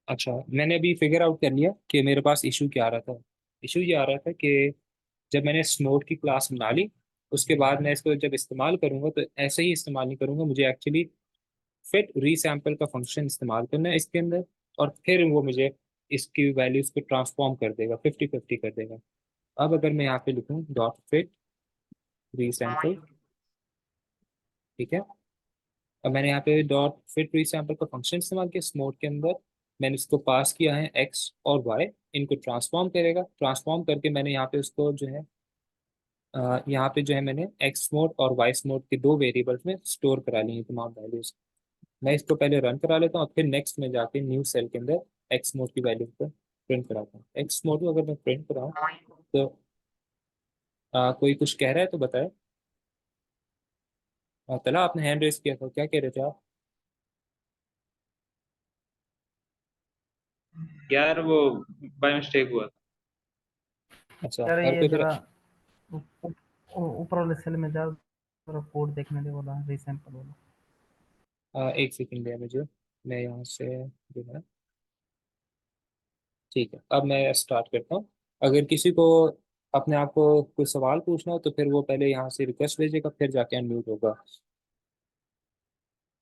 अच्छा, मैंने अभी फिगर आउट कर लिया कि मेरे पास इशू क्या आ रहा था। इशू ये आ रहा था कि जब मैंने स्नोड की क्लास बना ली, उसके बाद मैं इसको जब इस्तेमाल करूंगा तो ऐसे ही इस्तेमाल नहीं करूंगा, मुझे एक्चुअली फिट रीसैम्पल का फंक्शन इस्तेमाल करना है इसके अंदर। और फिर वो मुझे इसकी वैल्यूज को ट्रांसफॉर्म कर देगा, 50-50 कर देगा। अब अगर मैं यहाँ पे लिखूँ डॉट फिट रीसैम्पल, ठीक है। अब मैंने यहाँ पे डॉट फिट रीसैम्पल का फंक्शन इस्तेमाल किया स्नोड के अंदर। मैंने इसको पास किया है एक्स और वाई, इनको ट्रांसफॉर्म करेगा। ट्रांसफॉर्म करके मैंने यहाँ पे उसको जो है यहाँ पे जो है मैंने एक्स मोड और वाई मोड के दो वेरिएबल्स में स्टोर करा लिए हैं तमाम वैल्यूज। मैं इसको पहले रन करा लेता हूँ और फिर नेक्स्ट में जाके न्यू सेल के अंदर एक्स मोड की वैल्यू को प्रिंट कराता हूँ। एक्स मोड को अगर मैं प्रिंट कराऊँ तो कोई कुछ कह रहा है तो बताए। तला, आपने हैंड रेस किया था, क्या कह रहे थे आप? यार वो बाय मिस्टेक हुआ। अच्छा, यार और ये कोई फिर। जरा ऊपर वाले सेल में जा, जरा कोड देखने दे बोला, रीसैंपल वाला। एक सेकंड दिया मुझे, मैं यहाँ से जो है, ठीक है, अब मैं स्टार्ट करता हूँ। अगर किसी को अपने आप को कोई सवाल पूछना हो तो फिर वो पहले यहाँ से रिक्वेस्ट भेजेगा, फिर जाके अनम्यूट होगा।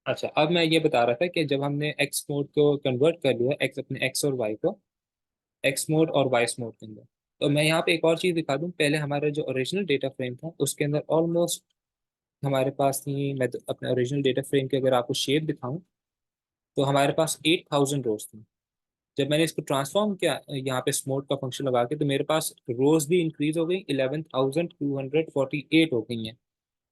अच्छा, अब मैं ये बता रहा था कि जब हमने एक्स मोड को कन्वर्ट कर लिया, एक्स अपने एक्स और वाई को एक्स मोड और वाई मोड के अंदर, तो मैं यहाँ पे एक और चीज़ दिखा दूँ। पहले हमारा जो ओरिजिनल डेटा फ्रेम था उसके अंदर ऑलमोस्ट हमारे पास थी, मैं तो अपने ओरिजिनल डेटा फ्रेम की अगर आपको शेप दिखाऊं तो हमारे पास 8000 रोज थी। जब मैंने इसको ट्रांसफॉर्म किया यहाँ पे स्मोट का फंक्शन लगा के, तो मेरे पास रोज भी इंक्रीज हो गई, 11248 हो गई हैं।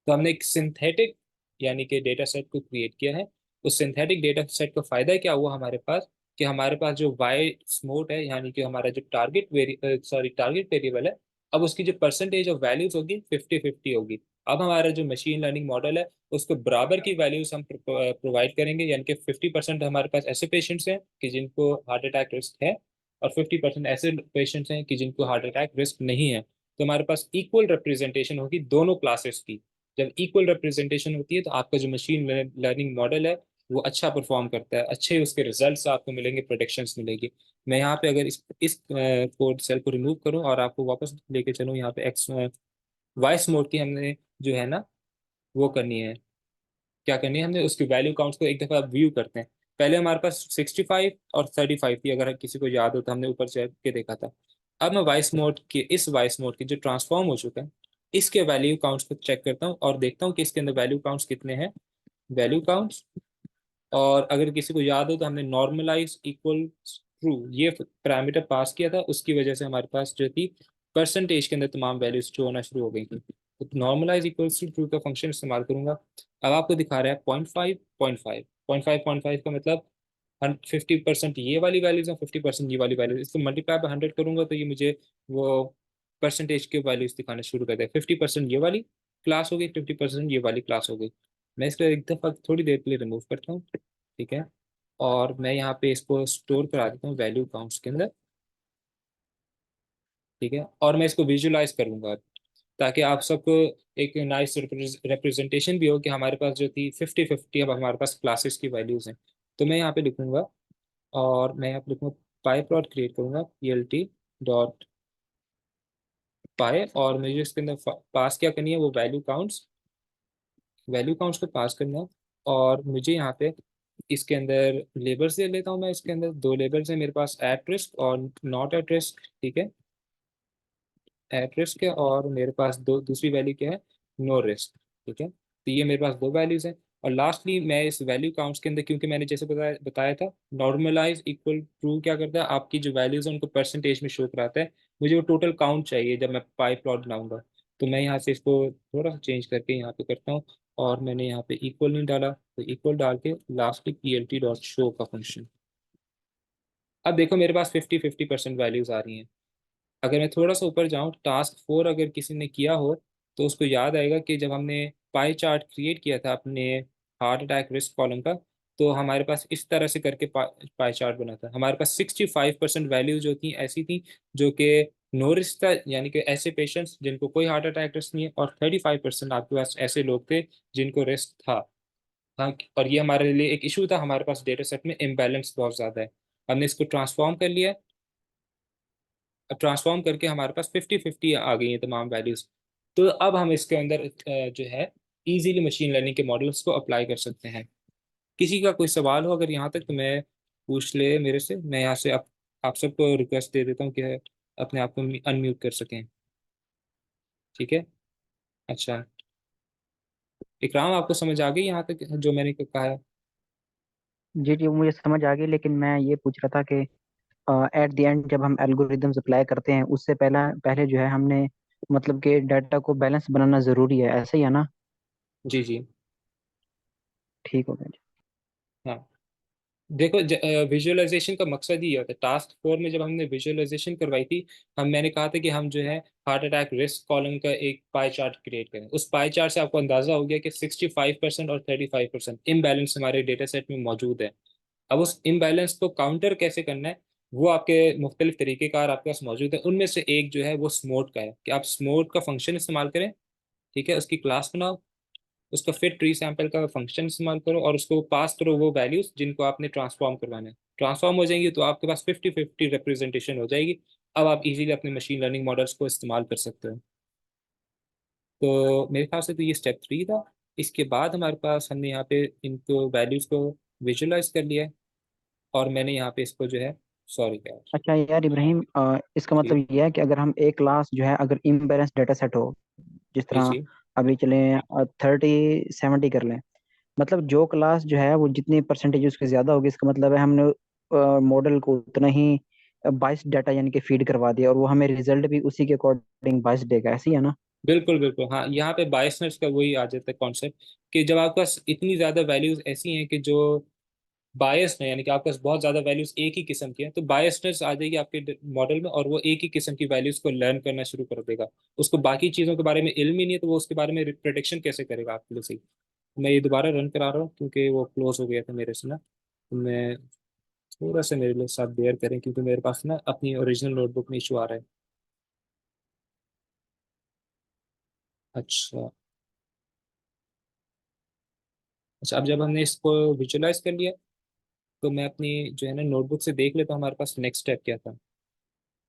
तो हमने एक सिंथेटिक यानी कि डेटा सेट को क्रिएट किया है। उस सिंथेटिक डेटा सेट का फायदा क्या हुआ हमारे पास, कि हमारे पास जो वाई स्मोट है यानी कि हमारा जो टारगेट वेरिएबल है, अब उसकी जो परसेंटेज ऑफ वैल्यूज होगी 50-50 होगी। अब हमारा जो मशीन लर्निंग मॉडल है उसको बराबर की वैल्यूज हम प्रोवाइड करेंगे, यानी कि 50% हमारे पास ऐसे पेशेंट्स हैं कि जिनको हार्ट अटैक रिस्क है, और 50% ऐसे पेशेंट्स हैं कि जिनको हार्ट अटैक रिस्क नहीं है। तो हमारे पास इक्वल रिप्रेजेंटेशन होगी दोनों क्लासेस की। जब इक्वल रिप्रेजेंटेशन होती है तो आपका जो मशीन लर्निंग मॉडल है वो अच्छा परफॉर्म करता है, अच्छे उसके रिजल्ट्स आपको मिलेंगे, प्रोडिक्शंस मिलेगी। मैं यहाँ पे अगर इस कोड सेल को रिमूव करूँ और आपको वापस लेके चलूँ, यहाँ पे एक्स वॉइस मोड की हमने जो है ना वो करनी है। क्या करनी है, हमने उसकी वैल्यू काउंट्स को एक दफा व्यू करते हैं। पहले हमारे पास 65 और 35 थी, अगर किसी को याद हो तो हमने ऊपर चढ़ के देखा था। अब मैं इस वॉइस मोड की जो ट्रांसफॉर्म हो चुका है इसके वैल्यू काउंट्स को चेक करता हूँ और देखता हूँ कि इसके अंदर वैल्यू काउंट्स कितने हैं। वैल्यू काउंट्स, और अगर किसी को याद हो तो हमने नॉर्मलाइज इक्वल ट्रू ये पैरामीटर पास किया था, उसकी वजह से हमारे पास जो थी परसेंटेज के अंदर तमाम वैल्यूज शो होना शुरू हो गई थी। तो नॉर्मलाइज इक्वल्स टू ट्रू का फंक्शन इस्तेमाल करूंगा। अब आपको दिखा रहा है 0.5 0.5 0.5 का मतलब 50% ये वाली वैल्यूज है, 50% ये वाली वैल्यूज, इसको मल्टीप्लाई बाय 100 करूंगा तो ये मुझे वो परसेंटेज के वैल्यूज दिखाना शुरू कर देगा। 50% ये वाली क्लास हो गई, 50% ये वाली क्लास हो गई। मैं इसको एक दफा थोड़ी देर के लिए रिमूव करता हूँ, ठीक है। और मैं यहाँ पे इसको स्टोर करा देता हूँ वैल्यू काउंट्स के अंदर, ठीक है। और मैं इसको विजुलाइज करूंगा ताकि आप सबको एक नाइस रिप्रेजेंटेशन भी हो कि हमारे पास जो थी 50-50, अब हमारे पास क्लासेस की वैल्यूज हैं। तो मैं यहाँ पे लिखूंगा, और मैं यहाँ पे लिखूंगा पाई प्लॉट क्रिएट करूंगा, PLT डॉट पाई, और मुझे इसके अंदर पास क्या करनी है, वो वैल्यू काउंट्स को पास करना है। और मुझे यहाँ पे इसके अंदर लेबल्स दे लेता हूँ। मैं इसके अंदर दो लेबल्स हैं मेरे पास, एट रिस्क और नॉट एट रिस्क, ठीक है। एट रिस्क है और मेरे पास दो दूसरी वैल्यू क्या है, नो रिस्क, ठीक है। तो ये मेरे पास दो वैल्यूज हैं। और लास्टली मैं इस वैल्यू काउंट्स के अंदर, क्योंकि मैंने जैसे बताया था नॉर्मलाइज इक्वल ट्रू क्या करता है, आपकी जो वैल्यूज है उनको परसेंटेज में शो कराता है। मुझे वो टोटल काउंट चाहिए जब मैं पाई प्लॉट बनाऊंगा। तो मैं यहाँ से इसको थोड़ा सा चेंज करके यहाँ पे करता हूँ, और मैंने यहाँ पे इक्वल नहीं डाला तो इक्वल डाल के लास्टली PLT डॉट शो का फंक्शन। अब देखो मेरे पास 50-50% वैल्यूज आ रही हैं। अगर मैं थोड़ा सा ऊपर जाऊं, टास्क 4 अगर किसी ने किया हो तो उसको याद आएगा कि जब हमने पाई चार्ट क्रिएट किया था अपने हार्ट अटैक रिस्क कॉलम का, तो हमारे पास इस तरह से करके पाई चार्ट बना था। हमारे पास 65% वैल्यू जो थी ऐसी थी जो कि नो रिस्क था, यानी कि ऐसे पेशेंट्स जिनको कोई हार्ट अटैक रिस्क नहीं है, और 35% आपके पास ऐसे लोग थे जिनको रिस्क था। हाँ, और ये हमारे लिए एक इशू था, हमारे पास डेटा सेट में इम्बैलेंस बहुत ज़्यादा है। हमने इसको ट्रांसफॉर्म कर लिया। अब ट्रांसफॉर्म करके हमारे पास 50-50 आ गई हैं तमाम वैल्यूज। तो अब हम इसके अंदर जो है इजीली मशीन लर्निंग के मॉडल्स को अप्लाई कर सकते हैं। किसी का कोई सवाल हो अगर यहाँ तक तो मैं पूछ ले मेरे से। मैं यहाँ से आप सबको रिक्वेस्ट दे देता हूँ कि अपने आप को अनम्यूट कर सकें। ठीक है। अच्छा, इकराम आपको समझ आ गई यहाँ तक जो मैंने कहा है? जी जी, मुझे समझ आ गई, लेकिन मैं ये पूछ रहा था कि एट द एंड जब हम एल्गोरिदम्स अप्लाई करते हैं उससे पहला पहले जो है हमने मतलब कि डाटा को बैलेंस बनाना जरूरी है, ऐसे ही है ना? जी जी। ठीक हो गया जी। हाँ, देखो विजुअलाइजेशन का मकसद ही होता है। टास्क 4 में जब हमने विजुअलाइजेशन करवाई थी, मैंने कहा था कि हम जो है हार्ट अटैक रिस्क कॉलम का एक पाई चार्ट क्रिएट करें। उस पाई चार्ट से आपको अंदाजा हो गया कि 65% और 35% इम्बैलेंस हमारे डेटा सेट में मौजूद है। अब उस इम्बैलेंस को काउंटर कैसे करना है, वो आपके मुख्तलिफ तरीक़ेकार आपके पास मौजूद है। उनमें से एक जो है वो स्मोट का है कि आप स्मोट का फंक्शन इस्तेमाल करें। ठीक है, उसकी क्लास बनाओ, उसका फिर ट्री सैंपल का फंक्शन इस्तेमाल करो और उसको पास करो वो वैल्यूज जिनको आपने ट्रांसफॉर्म करवाना है। ट्रांसफॉर्म हो जाएंगी तो आपके पास 50-50 रिप्रेजेंटेशन हो जाएगी। अब आप इजीली अपने मशीन लर्निंग मॉडल्स को इस्तेमाल कर सकते हो। तो मेरे ख्याल से तो ये स्टेप 3 था। इसके बाद हमारे पास हमने यहाँ पे इनको वैल्यूज को विजुअलाइज कर लिया है। और मैंने यहाँ पे इसको जो है, सॉरी क्या, अच्छा यार इब्राहिम, इसका जी मतलब ये है कि अगर हम एक क्लास जो है अगर इम्बैलेंस डाटा सेट हो, जिस जी तरह जी, अभी चले 30-70 कर लें, मतलब जो क्लास जो है वो जितनी परसेंटेज उसकी ज्यादा होगी, इसका मतलब है हमने मॉडल को उतना ही बाइस डाटा यानी कि फीड करवा दिया, और वो हमें रिजल्ट भी उसी के अकॉर्डिंग बाइस देगा, ऐसे ही है ना? बिल्कुल बिल्कुल। हाँ, यहाँ पे बायसनेस का वही आ जाता है कॉन्सेप्ट कि जब आपके पास इतनी ज़्यादा वैल्यूज ऐसी हैं कि जो बायस है, यानी कि आपके पास बहुत ज़्यादा वैल्यूज एक ही किस्म की हैं, तो बायसनेस आ जाएगी आपके मॉडल में और वो एक ही किस्म की वैल्यूज को लर्न करना शुरू कर देगा। उसको बाकी चीज़ों के बारे में इल्म ही नहीं है, तो वो उसके बारे में प्रोडिक्शन कैसे करेगा आपके लिए? सही। मैं ये दोबारा रन करा रहा हूँ क्योंकि वो क्लोज हो गया था मेरे से ना। तो मैं थोड़ा सा मेरे लिए साथ बेयर करें क्योंकि मेरे पास ना अपनी ओरिजिनल नोटबुक में इशू आ रहा है। अच्छा। अच्छा, अब जब हमने इसको विजुअलाइज कर लिया तो मैं अपनी जो है ना नोटबुक से देख लेता हूँ हमारे पास नेक्स्ट स्टेप क्या था।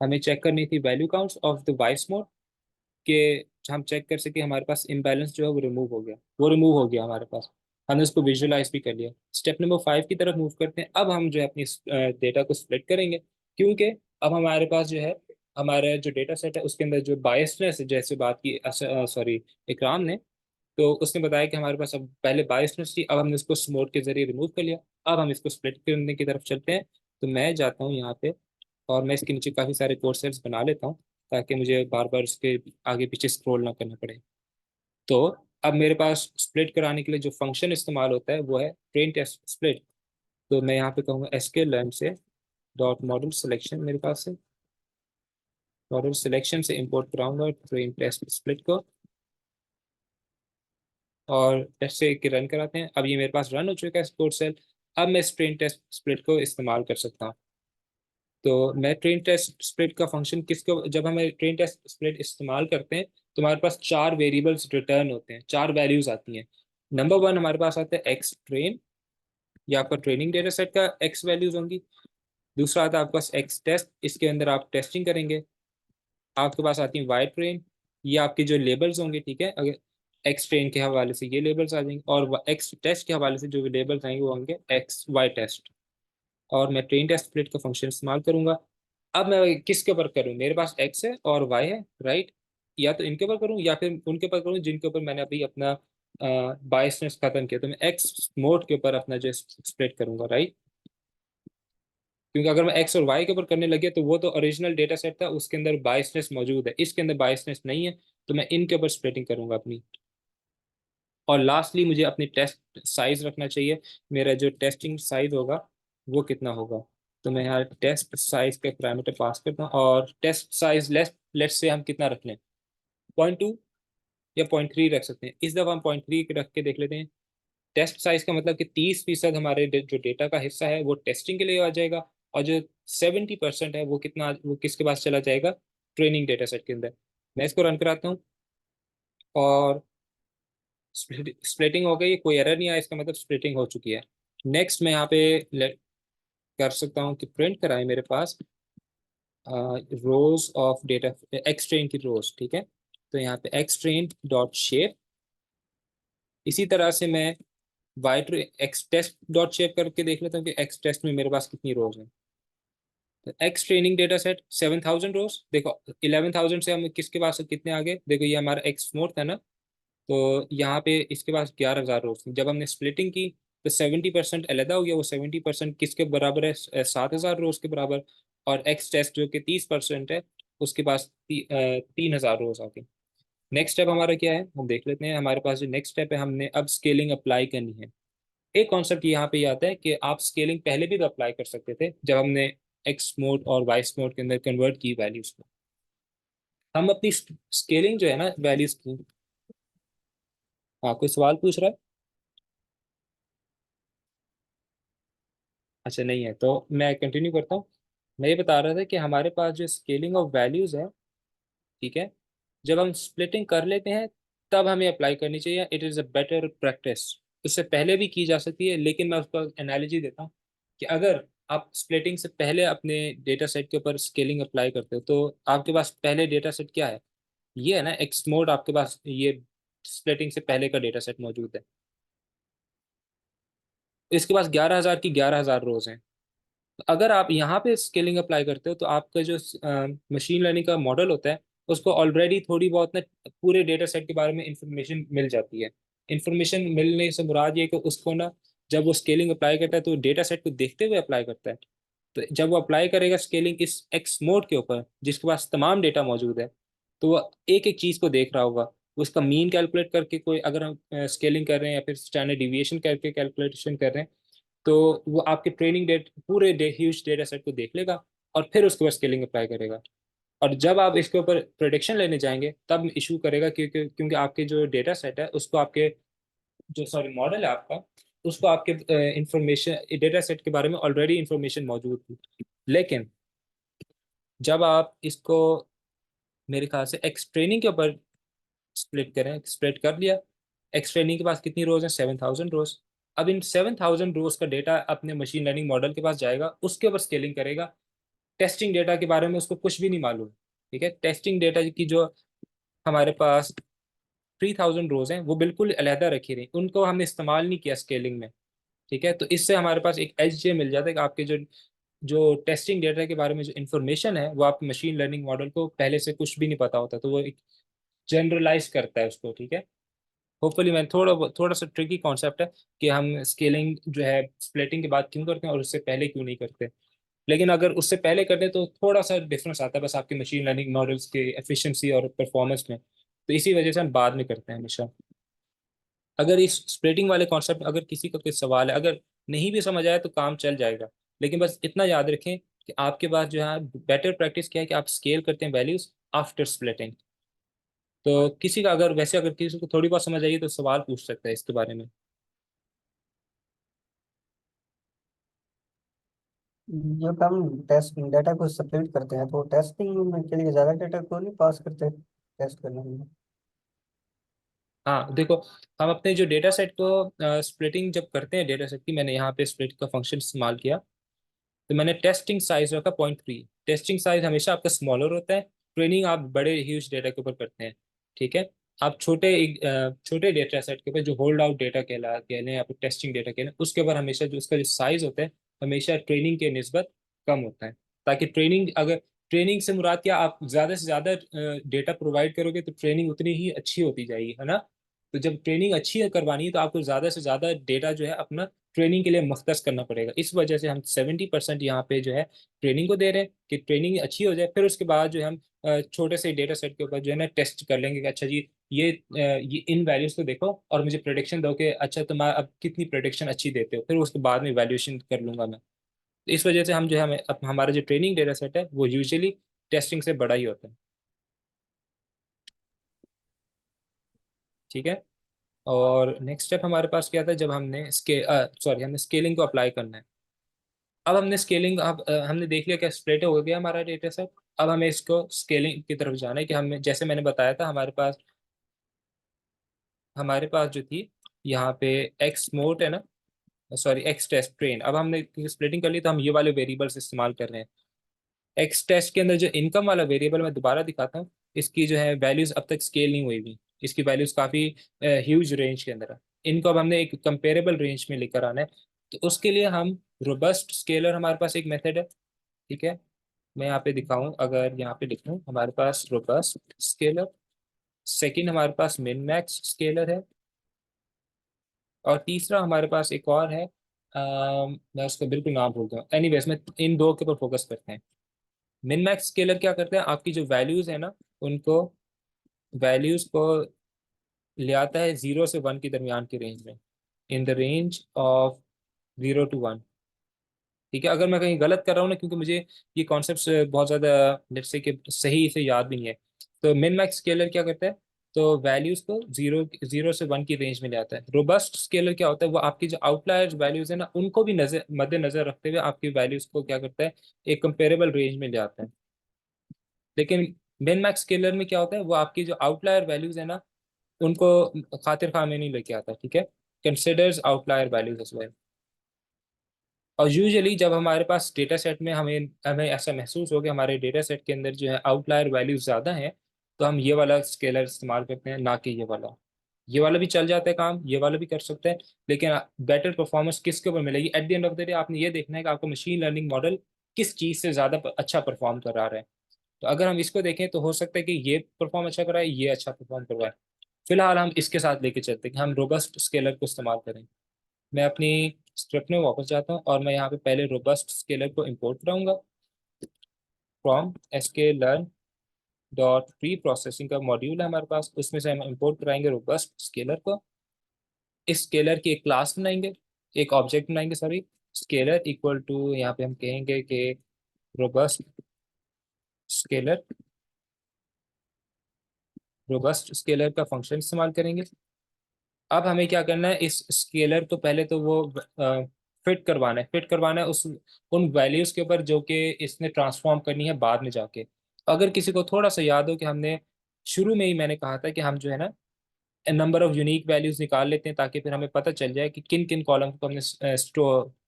हमें चेक करनी थी value counts of the vice mode के। हम चेक कर सके हमारे पास इम्बैलेंस जो है वो रिमूव हो गया, वो रिमूव हो गया हमारे पास। हमने उसको विजुअलाइज भी कर लिया। स्टेप नंबर 5 की तरफ मूव करते हैं। अब हम जो है अपनी डेटा को स्प्लिट करेंगे क्योंकि अब हमारे पास जो है हमारा जो डेटा सेट है उसके अंदर जो बायसनेस जैसे बात की सॉरी इकराम ने, तो उसने बताया कि हमारे पास अब पहले बायसनेस थी, अब हमने इसको स्मोट के जरिए रिमूव कर लिया। अब हम इसको स्प्लिट करने की तरफ चलते हैं। तो मैं जाता हूँ यहाँ पे और मैं इसके नीचे काफ़ी सारे कोर्सेज बना लेता हूँ ताकि मुझे बार बार उसके आगे पीछे स्क्रॉल ना करना पड़े। तो अब मेरे पास स्प्लिट कराने के लिए जो फंक्शन इस्तेमाल होता है वो है ट्रेन टेस्ट स्प्लिट। तो मैं यहाँ पे कहूँगा एसक्यूएल लर्न से डॉट मॉडल सिलेक्शन, मेरे पास से मॉडल सिलेक्शन से इंपोर्ट कराऊंगा ट्रेन टेस्ट स्प्लिट को और टेस्ट से रन कराते हैं। अब ये मेरे पास रन हो चुका है कोड सेल। अब मैं इस ट्रेन टेस्ट स्प्लिट को इस्तेमाल कर सकता हूँ। तो मैं ट्रेन टेस्ट स्प्लिट का फंक्शन किसको, जब हमें ट्रेन टेस्ट स्प्लिट इस्तेमाल करते हैं तो हमारे पास चार वेरिएबल्स रिटर्न होते हैं, चार वैल्यूज आती हैं। नंबर 1 हमारे पास आता है एक्स ट्रेन, ये आपका ट्रेनिंग डेटा सेट का एक्स वैल्यूज होंगी। दूसरा आता है आपके पास एक्स टेस्ट, इसके अंदर आप टेस्टिंग करेंगे। आपके पास आती है वाई ट्रेन, ये आपके जो लेबल्स होंगे। ठीक है, अगर एक्स ट्रेन के हवाले से ये लेबल्स आ जाएंगे और एक्स टेस्ट के हवाले से जो लेबल्स आएंगे वो होंगे एक्स वाई टेस्ट। और मैं ट्रेन टेस्ट स्प्लिट का फंक्शन इस्तेमाल करूंगा। अब मैं किसके ऊपर करूं, मेरे पास एक्स है और वाई है, राइट। या तो इनके ऊपर करूं या फिर उनके ऊपर करूं जिनके ऊपर मैंने अभी अपना बायसनेस खत्म किया। तो मैं एक्स मोड के ऊपर अपना जो स्प्लिट करूंगा, राइट। क्योंकि अगर मैं एक्स और वाई के ऊपर करने लगे तो वो तो ओरिजिनल डेटा सेट था, उसके अंदर बायसनेस मौजूद है, इसके अंदर बायसनेस नहीं है। तो मैं इनके ऊपर स्प्लिटिंग करूंगा अपनी। और लास्टली मुझे अपनी टेस्ट साइज रखना चाहिए। मेरा जो टेस्टिंग साइज होगा वो कितना होगा। तो मैं यहाँ टेस्ट साइज का पैरामीटर पास करता हूँ और टेस्ट साइज लेट्स से हम कितना रख लें, 0.2 या 0.3 रख सकते हैं। इस दफ़ा हम 0.3 रख के देख लेते हैं। टेस्ट साइज का मतलब कि 30% हमारे जो डेटा का हिस्सा है वो टेस्टिंग के लिए आ जाएगा और जो 70% है वो कितना, वो किसके पास चला जाएगा, ट्रेनिंग डेटा सेट के अंदर। मैं इसको रन कराता हूँ और स्प्लिटिंग हो गई, कोई एरर नहीं आया, इसका मतलब स्प्लिटिंग हो चुकी है। नेक्स्ट मैं यहाँ पे कर सकता हूँ कि प्रिंट कराए मेरे पास rows of data, X train की रोज, ठीक है। तो यहाँ पे एक्स ट्रेन डॉट शेप, इसी तरह से मैं Y X test dot shape करके देख लेता हूँ कि एक्स टेस्ट में मेरे पास कितनी रोज हैं। तो एक्स ट्रेनिंग डेटा सेट 7000 रोज, देखो 11000 से हम किसके पास कितने आगे, देखो ये हमारा एक्स मोड था ना, तो यहाँ पे इसके पास 11000 रोज थी। जब हमने स्प्लिटिंग की तो 70% अलहदा हो गया, वो 70% किसके बराबर है, 7000 रोज के बराबर। और एक्स टेस्ट जो कि 30% है, उसके पास 3000 रोज आ गई। नेक्स्ट स्टेप हमारा क्या है, हम देख लेते हैं। हमारे पास जो नेक्स्ट स्टेप है, हमने अब स्केलिंग अप्लाई करनी है। एक कॉन्सेप्ट यहाँ पे ये आता है कि आप स्केलिंग पहले भी तो अप्लाई कर सकते थे, जब हमने एक्स मोड और वाइस मोड के अंदर कन्वर्ट की वैल्यूज को। हम अपनी स्केलिंग जो है ना वैल्यूज की, हाँ कोई सवाल पूछ रहा है? अच्छा नहीं है तो मैं कंटिन्यू करता हूँ। मैं ये बता रहा था कि हमारे पास जो स्केलिंग ऑफ वैल्यूज है, ठीक है, जब हम स्प्लिटिंग कर लेते हैं तब हमें अप्लाई करनी चाहिए। It is a better practice. उससे पहले भी की जा सकती है, लेकिन मैं उसका एनालॉजी देता हूँ कि अगर आप स्प्लिटिंग से पहले अपने डेटा सेट के ऊपर स्केलिंग अप्लाई करते हो, तो आपके पास पहले डेटा सेट क्या है, ये है ना एक्स मोड, आपके पास ये स्प्लिटिंग से पहले का डेटा सेट मौजूद है। इसके पास 11000 की 11000 रोज हैं। तो अगर आप यहाँ पे स्केलिंग अप्लाई करते हो तो आपका जो मशीन लर्निंग का मॉडल होता है, उसको ऑलरेडी थोड़ी बहुत ना पूरे डेटा सेट के बारे में इंफॉर्मेशन मिल जाती है। इंफॉर्मेशन मिलने से मुराद ये है कि उसको ना, जब वो स्केलिंग अप्लाई करता है तो डेटा सेट को देखते हुए अप्लाई करता है। तो जब वो अप्लाई करेगा स्केलिंग इस एक्स मोड के ऊपर, जिसके पास तमाम डेटा मौजूद है, तो वो एक एक चीज़ को देख रहा होगा। उसका मीन कैलकुलेट करके, कोई अगर हम स्केलिंग कर रहे हैं या फिर स्टैंडर्ड डिविएशन करके कैलकुलेशन कर रहे हैं, तो वो आपके ट्रेनिंग डेट पूरे ह्यूज डेटा सेट को देख लेगा और फिर उसके बाद स्केलिंग अप्लाई करेगा। और जब आप इसके ऊपर प्रोडिक्शन लेने जाएंगे तब इशू करेगा, क्योंकि आपके जो डेटा सेट है उसको आपके जो सॉरी मॉडल है आपका, उसको आपके इंफॉर्मेशन डेटा सेट के बारे में ऑलरेडी इंफॉर्मेशन मौजूद थी। लेकिन जब आप इसको मेरे ख्याल से एक्स ट्रेनिंग के ऊपर स्प्लिट करें, स्प्लिट कर लिया, एक्स ट्रेनिंग के पास कितनी रोज है, 7000 रोज। अब इन 7000 रोज का डेटा अपने मशीन लर्निंग मॉडल के पास जाएगा, उसके ऊपर स्केलिंग करेगा। टेस्टिंग डेटा के बारे में उसको कुछ भी नहीं मालूम, ठीक है। टेस्टिंग डेटा की जो हमारे पास 3000 रोज हैं वो बिल्कुल अलहदा रखी रही, उनको हमने इस्तेमाल नहीं किया स्केलिंग में, ठीक है। तो इससे हमारे पास एक एच जे मिल जाता है कि आपके जो जो टेस्टिंग डेटा के बारे में जो इन्फॉर्मेशन है वो आपके मशीन लर्निंग मॉडल को पहले से कुछ भी नहीं पता होता, तो वो एक जनरलाइज करता है उसको, ठीक है। होपफुली मैं थोड़ा सा ट्रिकी कॉन्सेप्ट है कि हम स्केलिंग जो है स्प्लिटिंग के बाद क्यों करते हैं और उससे पहले क्यों नहीं करते। लेकिन अगर उससे पहले करते हैं तो थोड़ा सा डिफरेंस आता है बस आपके मशीन लर्निंग मॉडल्स के एफिशिएंसी और परफॉर्मेंस में, तो इसी वजह से हम बाद में करते हैं हमेशा। अगर इस स्प्लिटिंग वाले कॉन्सेप्ट अगर किसी का कोई सवाल है, अगर नहीं भी समझ आया तो काम चल जाएगा। लेकिन बस इतना याद रखें कि आपके पास जो है बेटर प्रैक्टिस क्या है कि आप स्केल करते हैं वैल्यूज आफ्टर स्प्लिटिंग। तो किसी का अगर वैसे अगर किसी को थोड़ी बहुत समझ आई तो सवाल पूछ सकता है इसके बारे में। जब हम टेस्ट डाटा को सेपरेट करते हैं तो टेस्टिंग के लिए ज्यादा डाटा को नहीं पास करते टेस्ट करने के लिए। हाँ देखो, हम अपने जो डेटा सेट को स्प्लिटिंग जब करते हैं डेटा सेट की, मैंने यहाँ पे स्प्लिट का फंक्शन इस्तेमाल किया, तो मैंने टेस्टिंग साइज रखा 0.3। टेस्टिंग साइज हमेशा आपका स्मॉलर होता है, ट्रेनिंग आप बड़े ह्यूज डेटा के ऊपर करते हैं, ठीक है। आप छोटे डेटा सेट के ऊपर जो होल्ड आउट डेटा कह लें या फिर टेस्टिंग डेटा कह लें, उसके ऊपर हमेशा जो उसका जो साइज होता है हमेशा ट्रेनिंग के निस्बत कम होता है। ताकि ट्रेनिंग से मुराद क्या, आप ज़्यादा से ज़्यादा डेटा प्रोवाइड करोगे तो ट्रेनिंग उतनी ही अच्छी होती जाएगी, है ना। तो जब ट्रेनिंग अच्छी करवानी है तो आपको ज़्यादा से ज़्यादा डेटा जो है अपना ट्रेनिंग के लिए मख्तस करना पड़ेगा। इस वजह से हम 70% यहाँ पे जो है ट्रेनिंग को दे रहे हैं कि ट्रेनिंग अच्छी हो जाए, फिर उसके बाद जो है हम छोटे से डेटा सेट के ऊपर जो है ना टेस्ट कर लेंगे कि अच्छा जी ये इन वैल्यूज को देखो और मुझे प्रोडिक्शन दो कि अच्छा तुम अब कितनी प्रोडिक्शन अच्छी देते हो, फिर उसके बाद में वैल्यूएशन कर लूंगा मैं। तो इस वजह से हम जो है हमें हमारा जो ट्रेनिंग डेटा सेट है वो यूजुअली टेस्टिंग से बड़ा ही होता है, ठीक है। और नेक्स्ट स्टेप हमारे पास क्या था, जब हमने हमने स्केलिंग को अप्लाई करना है। अब हमने स्केलिंग, अब हमने देख लिया क्या स्प्लिट हो गया हमारा डेटा सेट। अब हमें इसको स्केलिंग की तरफ जाना है कि हमें जैसे मैंने बताया था हमारे पास जो थी यहाँ पे एक्स मोड है ना, सॉरी एक्स टेस्ट ट्रेन। अब हमने स्प्लिटिंग कर ली तो हम ये वाले वेरिएबल्स इस्तेमाल कर रहे हैं। एक्स टेस्ट के अंदर जो इनकम वाला वेरिएबल मैं दोबारा दिखाता हूँ, इसकी जो है वैल्यूज अब तक स्केल नहीं हुई भी, इसकी वैल्यूज काफ़ी ह्यूज रेंज के अंदर है। इनको अब हमने एक कंपेरेबल रेंज में लेकर आना है, तो उसके लिए हम रोबस्ट स्केलर, हमारे पास एक मेथड है, ठीक है। मैं यहाँ पे दिखाऊं, अगर यहाँ पे लिखूं हमारे पास रोबस्ट स्केलर, सेकंड हमारे पास मिन मैक्स स्केलर है, और तीसरा हमारे पास एक और है, मैं उसका बिल्कुल नाम भूल गया, एनीवेज मैं इन दो के ऊपर फोकस करते हैं। मिन मैक्स स्केलर क्या करते हैं, आपकी जो वैल्यूज है ना, उनको वैल्यूज को ले आता है 0 से 1 के दरमियान की रेंज में, in the range of 0 to 1। ठीक है, अगर मैं कहीं गलत कर रहा हूँ ना, क्योंकि मुझे ये कॉन्सेप्ट बहुत ज़्यादा लेट्स से कि सही से याद भी नहीं है, तो मिन मैक्स स्केलर क्या करता है, तो वैल्यूज को 0 से 1 की रेंज में ले आता है। रोबस्ट स्केलर क्या होता है, वो आपकी जो आउटलायर्स वैल्यूज है ना, उनको भी नजर मद्देनजर रखते हुए आपकी वैल्यूज को क्या करता है, एक कंपेरेबल रेंज में ले आता है। लेकिन मिन मैक्स स्केलर में क्या होता है, वो आपकी जो आउटलायर वैल्यूज है ना, उनको खातिर खा में नहीं लेके आता, ठीक है। Considers outlier values as well. और यूजुअली जब हमारे पास डेटा सेट में हमें हमें ऐसा महसूस हो कि हमारे डेटा सेट के अंदर जो है आउटलायर वैल्यूज ज़्यादा हैं, तो हम ये वाला स्केलर इस्तेमाल करते हैं, ना कि ये वाला। ये वाला भी चल जाता है काम, ये वाला भी कर सकते हैं, लेकिन बेटर परफॉर्मेंस किसके ऊपर मिलेगी at the end of the day, आपने ये देखना है कि आपका मशीन लर्निंग मॉडल किस चीज़ से ज़्यादा अच्छा परफॉर्म करा रहा है। तो अगर हम इसको देखें तो हो सकता है कि ये परफॉर्म अच्छा कराए, ये अच्छा परफॉर्म करवाए। फिलहाल हम इसके साथ लेके चलते हैं कि हम रोबस्ट स्केलर को इस्तेमाल करें। मैं अपनी स्क्रिप्ट में वापस जाता हूँ और मैं यहाँ पे पहले रोबस्ट स्केलर को इंपोर्ट कराऊंगा from sklearn dot pre processing का मॉड्यूल है हमारे पास, उसमें से हम इंपोर्ट कराएंगे रोबस्ट स्केलर को। इस स्केलर की एक क्लास बनाएंगे, एक ऑब्जेक्ट बनाएंगे, सॉरी, स्केलर इक्वल टू, यहाँ पे हम कहेंगे कि रोबस्ट स्केलर, रोबस्ट स्केलर का फंक्शन इस्तेमाल करेंगे। अब हमें क्या करना है, इस स्केलर को पहले तो वो फिट करवाना है, फिट करवाना है उस उन वैल्यूज के ऊपर जो कि इसने ट्रांसफॉर्म करनी है बाद में जाके। अगर किसी को थोड़ा सा याद हो कि हमने शुरू में ही मैंने कहा था कि हम जो है ना नंबर ऑफ यूनिक वैल्यूज निकाल लेते हैं, ताकि फिर हमें पता चल जाए कि किन किन कॉलम को हमने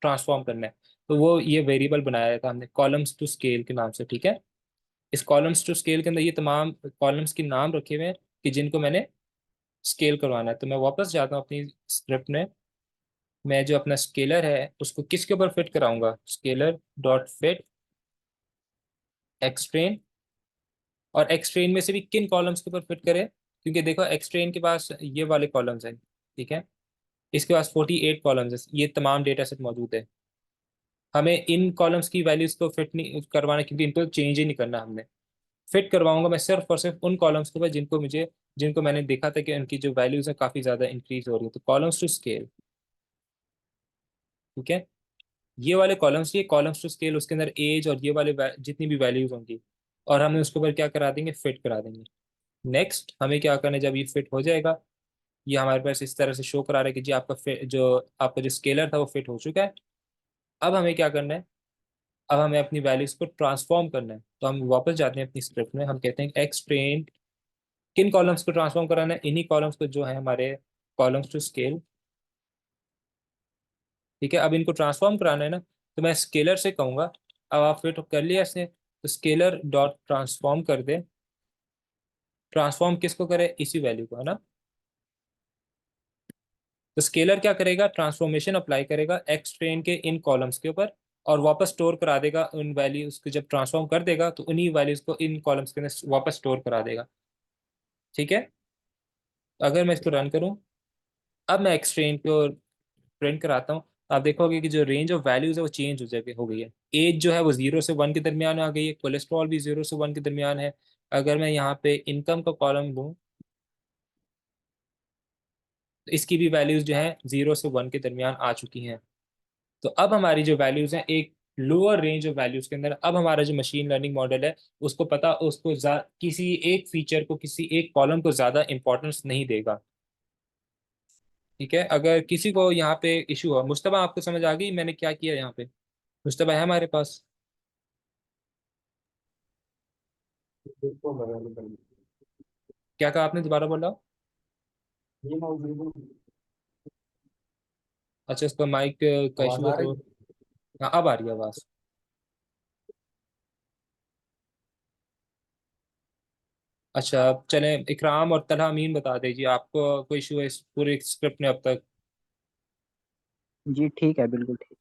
ट्रांसफॉर्म करना है। तो वो ये वेरिएबल बनाया था हमने कॉलम्स टू स्केल के नाम से, ठीक है। इस कॉलम्स टू स्केल के अंदर ये तमाम कॉलम्स के नाम रखे हुए हैं कि जिनको मैंने स्केल करवाना है। तो मैं वापस जाता हूँ अपनी स्क्रिप्ट में, मैं जो अपना स्केलर है उसको किसके ऊपर फिट कराऊंगा, स्केलर डॉट फिट एक्सट्रेन। और एक्सट्रेन में से भी किन कॉलम्स के ऊपर फिट करें, क्योंकि देखो एक्सट्रेन के पास ये वाले कॉलम्स हैं, ठीक है, इसके पास 48 कॉलम्स है, ये तमाम डेटा सेट मौजूद है। हमें इन कॉलम्स की वैल्यूज को फिट नहीं करवाना, क्योंकि इनको चेंज ही नहीं करना हमने। फिट करवाऊंगा मैं सिर्फ और सिर्फ उन कॉलम्स के ऊपर जिनको मैंने देखा था कि उनकी जो वैल्यूज है काफी ज्यादा इंक्रीज हो रही है, तो कॉलम्स टू स्केल, ठीक है। ये कॉलम्स टू स्केल, उसके अंदर एज और ये वाले जितनी भी वैल्यूज होंगी, और हमें उसके ऊपर क्या करा देंगे, फिट करा देंगे। नेक्स्ट हमें क्या करना है, जब ये फिट हो जाएगा, ये हमारे पास इस तरह से शो करा रहा है कि जी आपका जो स्केलर था वो फिट हो चुका है। अब हमें क्या करना है, अब हमें अपनी वैल्यूज को ट्रांसफॉर्म करना है। तो हम वापस जाते हैं अपनी स्क्रिप्ट में, हम कहते हैं एक्स ट्रेन, किन कॉलम्स को ट्रांसफॉर्म कराना है, इन्हीं कॉलम्स को जो है हमारे कॉलम्स टू स्केल, ठीक है। अब इनको ट्रांसफॉर्म कराना है ना, तो मैं स्केलर से कहूंगा, अब आप फिट कर लिया इसने, तो स्केलर डॉट ट्रांसफॉर्म कर दे। ट्रांसफॉर्म किसको करे, इसी वैल्यू को, है ना। तो स्केलर क्या करेगा, ट्रांसफॉर्मेशन अप्लाई करेगा एक्स ट्रेन के इन कॉलम्स के ऊपर, और वापस स्टोर करा देगा उन वैल्यूज को। जब ट्रांसफॉर्म कर देगा तो उन्हीं वैल्यूज को इन कॉलम्स के अंदर वापस स्टोर करा देगा, ठीक है। अगर मैं इसको रन करूं, अब मैं एक्स ट्रेन को प्रिंट कराता हूँ, आप देखोगे कि जो रेंज ऑफ वैल्यूज है वो चेंज हो गई है। एज जो है वो 0 से 1 के दरमियान आ गई है, कोलेस्ट्रॉल भी 0 से 1 के दरमियान है। अगर मैं यहाँ पे इनकम का कॉलम लूँ, तो इसकी भी वैल्यूज जो है 0 से 1 के दरमियान आ चुकी हैं। तो अब हमारी जो वैल्यूज हैं एक लोअर रेंज ऑफ वैल्यूज के अंदर, अब हमारा जो मशीन लर्निंग मॉडल है उसको पता, किसी एक फीचर को, किसी एक कॉलम को ज्यादा इंपॉर्टेंस नहीं देगा, ठीक है। अगर किसी को यहाँ पे इशू हो, मुश्तबा आपको समझ आ गई मैंने क्या किया यहाँ पे, मुश्तबा है हमारे पास। देखो बराबर कर क्या कहा आपने, दोबारा बोला। ये मौजूद अच्छा, इसका माइक का आवाज इशू है आ रही तो। है? हाँ, अब आ रही है आवाज। अच्छा, अब चलें, इकराम और तलहा अमीन बता दीजिए, आपको कोई इशू है इस पूरे स्क्रिप्ट में अब तक? जी ठीक है, बिल्कुल ठीक।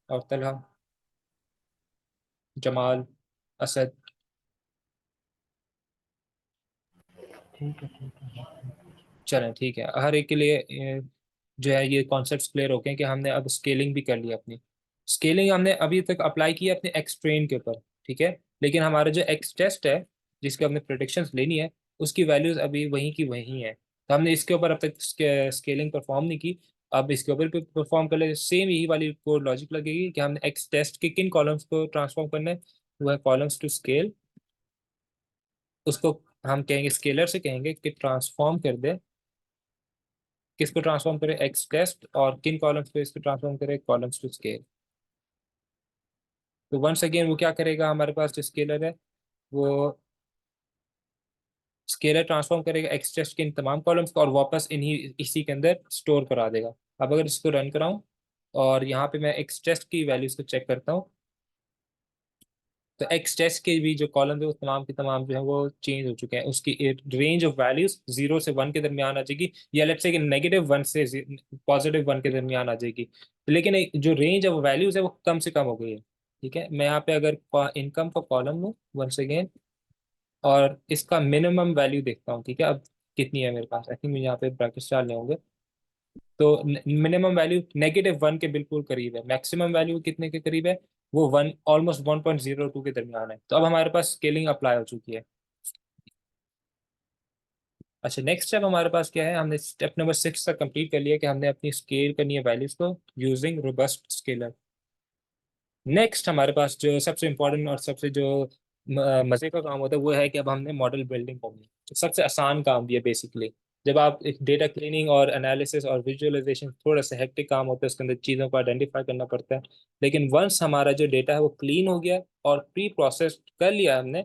और तलहा, जमाल, असद? ठीक है ठीक है। चलें ठीक है, हर एक के लिए जो है ये कॉन्सेप्ट्स क्लियर हो गए कि हमने अब स्केलिंग भी कर ली अपनी। स्केलिंग हमने अभी तक अप्लाई की है अपने एक्स ट्रेन के ऊपर, ठीक है। लेकिन हमारा जो एक्स टेस्ट है, जिसके हमने प्रोडिक्शंस लेनी है, उसकी वैल्यूज अभी वहीं की वहीं है। तो हमने इसके ऊपर अब तक स्केलिंग परफॉर्म नहीं की। अब इसके ऊपर भी परफॉर्म कर ले, सेम यही वाली कोड लॉजिक लगेगी कि हमने एक्स टेस्ट के किन कॉलम्स को ट्रांसफॉर्म करना है। वो है कॉलम्स टू स्केल। उसको हम कहेंगे, स्केलर से कहेंगे कि ट्रांसफॉर्म कर दे। किसको ट्रांसफॉर्म करें? X test. और किन कॉलम्स पे इसको ट्रांसफॉर्म करें? Columns to scale. तो वंस अगेन वो क्या करेगा, हमारे पास जो स्केलर है वो स्केलर ट्रांसफॉर्म करेगा एक्स टेस्ट के इन तमाम कॉलम्स को और वापस इन्हीं इसी के अंदर स्टोर करा देगा। अब अगर इसको रन कराऊं और यहाँ पे मैं एक्स टेस्ट की वैल्यूज को चेक करता हूँ, तो एक्स टेस्ट के भी जो कॉलम है वो तमाम के तमाम जो है वो चेंज हो चुके हैं। उसकी रेंज ऑफ वैल्यूज 0 से 1 के दरमियान आ जाएगी, या लेट्स से कि -1 से +1 के दरमियान आ जाएगी। लेकिन जो रेंज ऑफ वैल्यूज है वो कम से कम हो गई है, ठीक है। मैं यहाँ पे अगर इनकम का कॉलम लूँ वंस अगेन और इसका मिनिमम वैल्यू देखता हूँ, ठीक है। अब कितनी है मेरे पास? आई थिंक मुझे यहाँ पे ब्रैकेट्स डालने होंगे। तो मिनिमम वैल्यू -1 के बिल्कुल करीब है, मैक्सिमम वैल्यू कितने के करीब है? वो 1, ऑलमोस्ट 1.02 के दरमियान है। तो अब हमारे पास स्केलिंग अप्लाई हो चुकी है। अच्छा, नेक्स्ट स्टेप हमारे पास क्या है? हमने स्टेप नंबर 6 तक कंप्लीट कर लिया कि हमने अपनी स्केल करनी है वैल्यूज को यूजिंग रोबस्ट स्केलर। नेक्स्ट हमारे पास जो सबसे इंपॉर्टेंट और सबसे जो मजे का काम होता है वो है कि अब हमने मॉडल बिल्डिंग करनी है। तो सबसे आसान काम भी है बेसिकली। जब आप एक डेटा क्लीनिंग और एनालिसिस और विजुअलाइजेशन, थोड़ा सा हेक्टिक काम होता है, उसके अंदर चीज़ों को आइडेंटिफाई करना पड़ता है। लेकिन वंस हमारा जो डेटा है वो क्लीन हो गया और प्री प्रोसेस कर लिया हमने,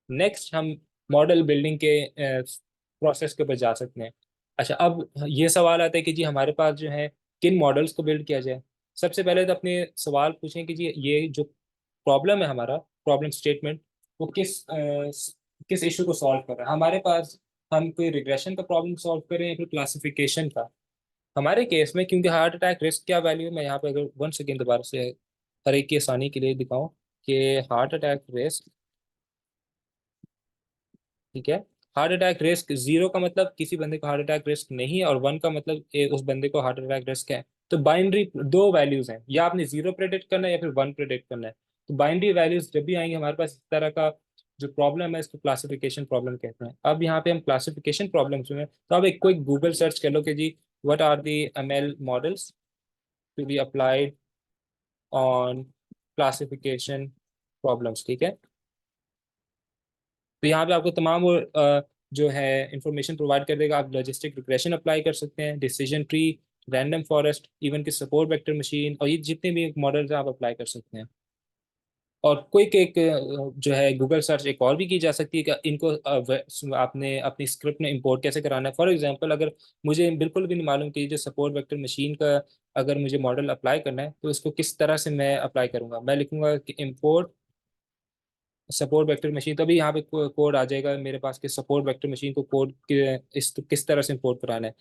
नेक्स्ट हम मॉडल बिल्डिंग के प्रोसेस के ऊपर जा सकते हैं। अच्छा, अब ये सवाल आता है कि जी हमारे पास जो है किन मॉडल्स को बिल्ड किया जाए। सबसे पहले तो अपने सवाल पूछें कि जी ये जो प्रॉब्लम है, हमारा प्रॉब्लम स्टेटमेंट, वो किस इशू को सॉल्व कर रहा है हमारे पास। हम कोई रिग्रेशन का प्रॉब्लम सॉल्व करें या फिर क्लासिफिकेशन का। हमारे केस में क्योंकि हार्ट अटैक रिस्क क्या वैल्यू है, मैं यहाँ पे अगर 1 सेकेंड दोबारा से हर एक की आसानी के लिए दिखाऊं कि हार्ट अटैक रिस्क, ठीक है। हार्ट अटैक रिस्क 0 का मतलब किसी बंदे को हार्ट अटैक रिस्क नहीं है, और 1 का मतलब उस बंदे को हार्ट अटैक रिस्क है। तो बाइनरी दो वैल्यूज हैं, या आपने 0 प्रेडिक्ट करना है या फिर 1 प्रेडिक्ट करना है। तो बाइनरी वैल्यूज जब भी आएंगे हमारे पास, इस तरह का जो प्रॉब्लम है इसको क्लासिफिकेशन प्रॉब्लम कहते हैं। अब यहाँ पे हम क्लासिफिकेशन प्रॉब्लम में, तो अब एक क्विक गूगल सर्च कर लो कि जी what are the ML models to be applied on classification problems, ठीक है। तो यहाँ पे आपको तमाम वो जो है इंफॉर्मेशन प्रोवाइड कर देगा। आप लॉजिस्टिक रिग्रेशन अप्लाई कर सकते हैं, decision tree, random forest, even की सपोर्ट वेक्टर मशीन, और ये जितने भी मॉडल्स हैं आप अप्लाई कर सकते हैं। और क्विक एक जो है गूगल सर्च एक और भी की जा सकती है कि इनको आपने अपनी स्क्रिप्ट में इंपोर्ट कैसे कराना है। फॉर एग्जांपल, अगर मुझे बिल्कुल भी नहीं मालूम कि जो सपोर्ट वेक्टर मशीन का अगर मुझे मॉडल अप्लाई करना है तो इसको किस तरह से मैं अप्लाई करूंगा, मैं लिखूंगा कि इंपोर्ट सपोर्ट वेक्टर मशीन, तभी यहाँ पे कोड आ जाएगा मेरे पास कि सपोर्ट वेक्टर मशीन को कोड किस तरह से इंपोर्ट कराना है।